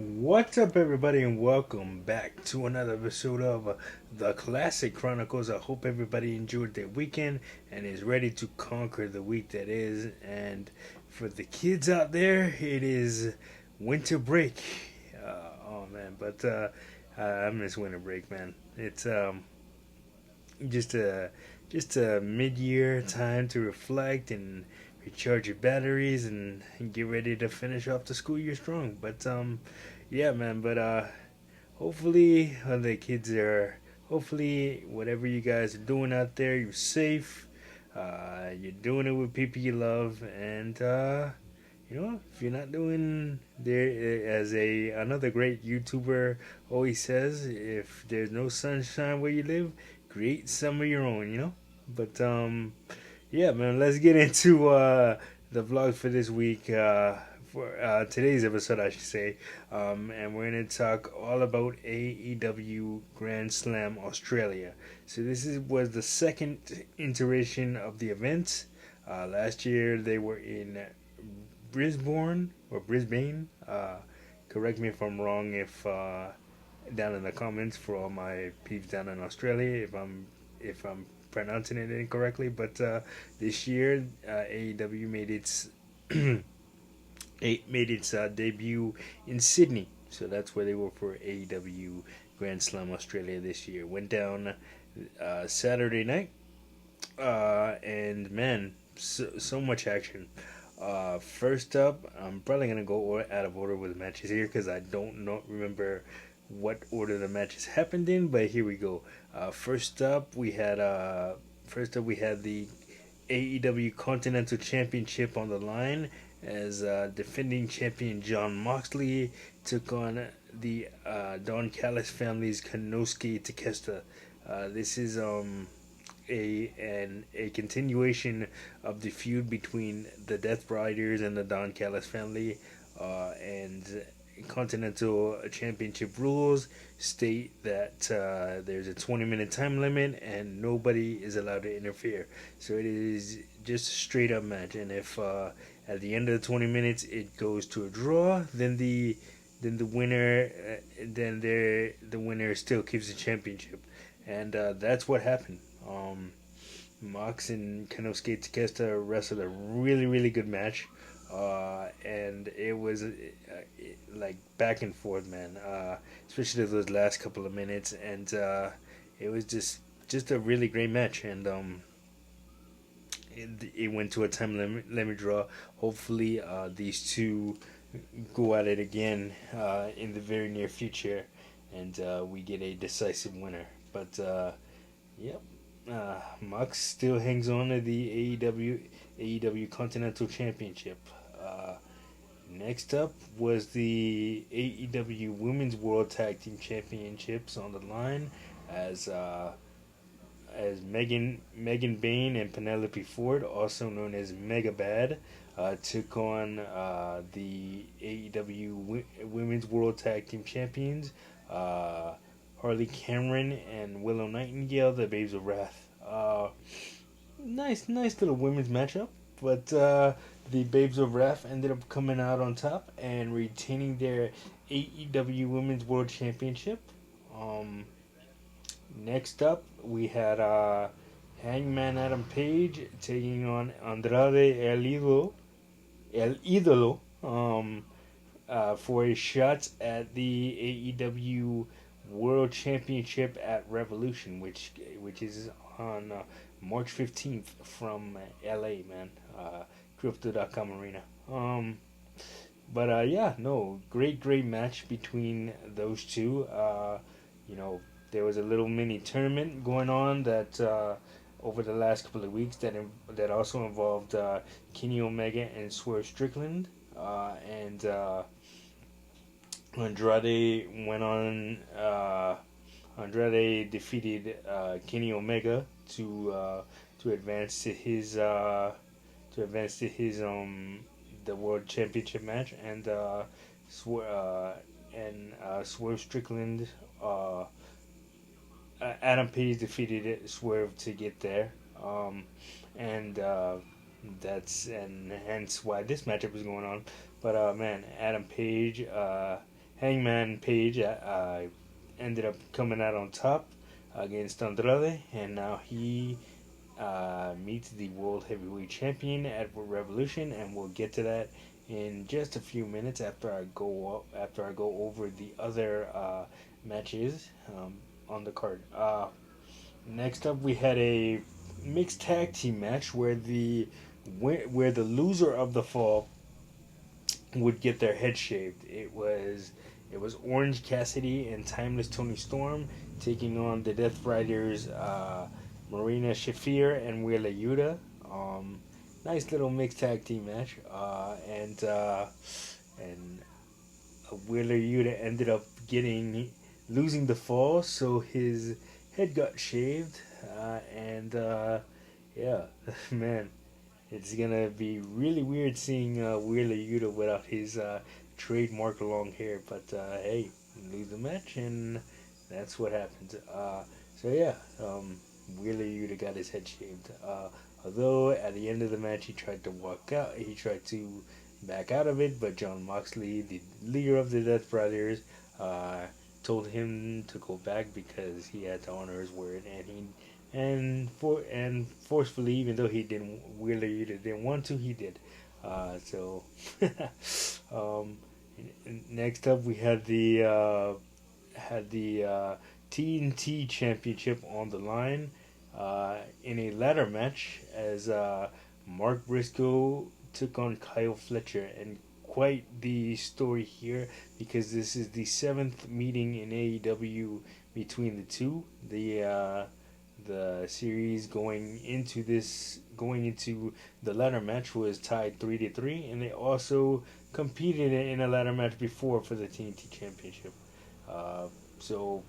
What's up, everybody, and welcome back to another episode of the Classic Chronicles. I hope everybody enjoyed their weekend and is ready to conquer the week that is. And for the kids out there, it is winter break. Oh man, but I miss winter break, man. It's just a just a mid-year time to reflect and recharge your batteries and get ready to finish off the school year strong. But yeah, man. But hopefully the kids are. Hopefully, whatever you guys are doing out there, you're safe. You're doing it with people you love, and if you're not doing there, as a another great YouTuber always says, if there's no sunshine where you live, create some of your own. But yeah, man, let's get into the vlog for this week. For today's episode, I should say, and we're gonna talk all about AEW Grand Slam Australia. So was the second iteration of the event. Last year they were in Brisbane. Correct me if I'm wrong. If down in the comments for all my peeps down in Australia, if I'm pronouncing it incorrectly, but this year AEW made its debut in Sydney, so that's where they were for AEW Grand Slam Australia this year. Went down Saturday night, and man, so much action. First up, I'm probably gonna go out of order with the matches here because I don't remember what order the matches happened in. But here we go. First up we had the AEW Continental Championship on the line as defending champion John Moxley took on the Don Callis family's Konosuke Takeshita. This is a continuation of the feud between the Death Riders and the Don Callis family, and Continental Championship rules state that there's a 20-minute time limit and nobody is allowed to interfere. So it is just a straight up match, and if at the end of the 20 minutes it goes to a draw, then the winner still keeps the championship, and that's what happened. Mox and Konosuke Takeshita wrestled a really, really good match. And it was like back and forth, man. Especially those last couple of minutes, and it was just a really great match. And it went to a time limit draw. Hopefully, these two go at it again in the very near future, and we get a decisive winner. But yep. Mox still hangs on to the AEW Continental Championship. Next up was the AEW Women's World Tag Team Championships on the line as Megan Bayne and Penelope Ford, also known as Mega Bad, took on the AEW Women's World Tag Team Champions. Harley Cameron and Willow Nightingale, the Babes of Wrath. Nice little women's matchup, but the Babes of Wrath ended up coming out on top and retaining their AEW Women's World Championship. Next up, we had Hangman Adam Page taking on Andrade El Idolo, for a shot at the AEW World Championship at Revolution, which is on March 15th from LA, man. Crypto.com Arena. But yeah, no, great match between those two. There was a little mini tournament going on that over the last couple of weeks that also involved Kenny Omega and Swerve Strickland, and Andrade went on. Andrade defeated Kenny Omega to advance to his the world championship match, and Swerve Strickland. Adam Page defeated Swerve to get there, and hence why this matchup is going on. But man, Adam Page Hangman Page ended up coming out on top against Andrade, and now he meets the World Heavyweight Champion at Revolution, and we'll get to that in just a few minutes after I go over the other matches on the card. Next up, we had a mixed tag team match where the loser of the fall would get their head shaved. It was Orange Cassidy and Timeless Tony Storm taking on the Death Riders, Marina Shafir and Wheeler Yuta. Nice little mixed tag team match, and Wheeler Yuta ended up getting losing the fall, so his head got shaved, and yeah, man, it's gonna be really weird seeing Wheeler Yuta without his trademark long hair. But hey, lose the match, and that's what happened. So yeah, Wheeler Yuta got his head shaved. Although at the end of the match he tried to walk out, he tried to back out of it, but John Moxley, the leader of the Death Brothers, uh, told him to go back because he had to honor his word, and forcefully, even though he didn't, Wheeler Yuta didn't want to, he did. So, um, next up we had the TNT Championship on the line in a ladder match as Mark Briscoe took on Kyle Fletcher, and quite the story here because this is the seventh meeting in AEW between the two. The series going into the ladder match was tied 3-3, and they also competed in a ladder match before for the TNT Championship. Uh, so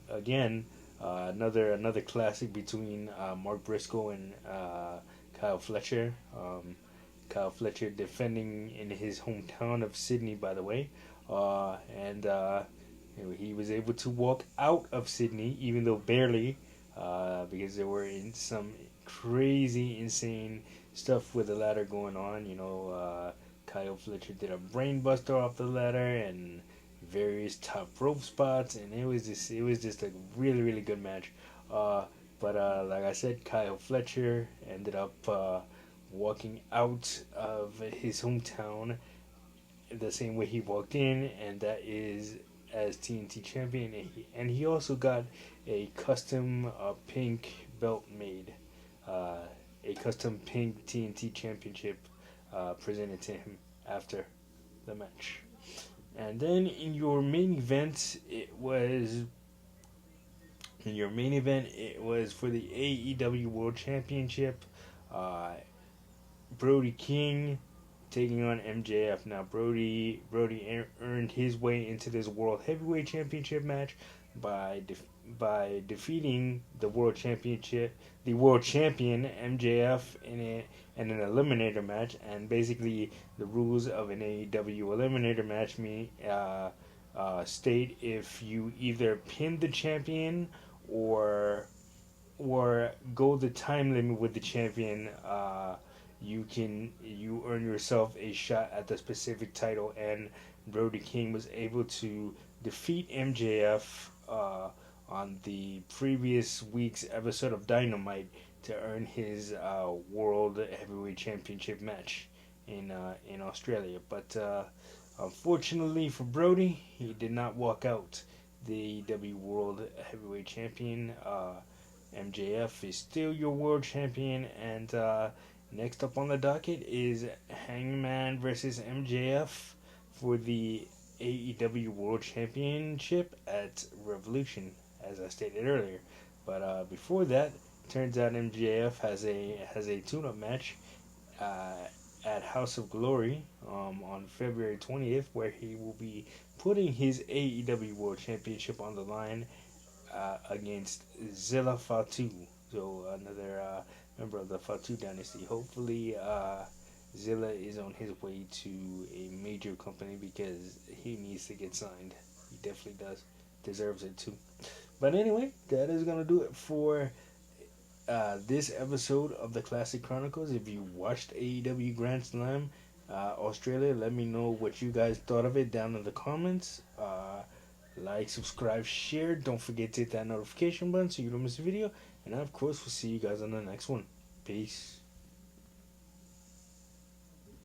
again, another classic between Mark Briscoe and Kyle Fletcher. Kyle Fletcher defending in his hometown of Sydney, by the way, and he was able to walk out of Sydney, even though barely, because there were some crazy, insane stuff with the ladder going on. Kyle Fletcher did a brainbuster off the ladder and various top rope spots, and it was just a really really good match. But like I said, Kyle Fletcher ended up walking out of his hometown the same way he walked in, and that is as TNT champion. And he also got a custom pink belt made, uh, a custom pink TNT championship presented to him after the match. And then in your main event it was for the AEW World Championship. Uh, Brody King taking on MJF. Now Brody earned his way into this World Heavyweight Championship match by defeating the world champion MJF in an eliminator match. And basically the rules of an AEW eliminator match state if you either pin the champion or go the time limit with the champion, you earn yourself a shot at the specific title. And Brody King was able to defeat MJF on the previous week's episode of Dynamite to earn his World Heavyweight Championship match in Australia. But unfortunately for Brody, he did not walk out the AEW World Heavyweight Champion. MJF is still your world champion, and next up on the docket is Hangman versus MJF for the AEW World Championship at Revolution, as I stated earlier. But before that, turns out MJF has a tune-up match uh, at House of Glory on February 20th, where he will be putting his AEW World Championship on the line against Zilla Fatu. So another member of the Fatu dynasty. Hopefully, Zilla is on his way to a major company because he needs to get signed. He definitely does. Deserves it too. But anyway, that is going to do it for this episode of the Classic Chronicles. If you watched AEW Grand Slam, Australia. Let me know what you guys thought of it down in the comments. Like, subscribe, share. Don't forget to hit that notification button so you don't miss a video. And of course, we'll see you guys on the next one. Peace.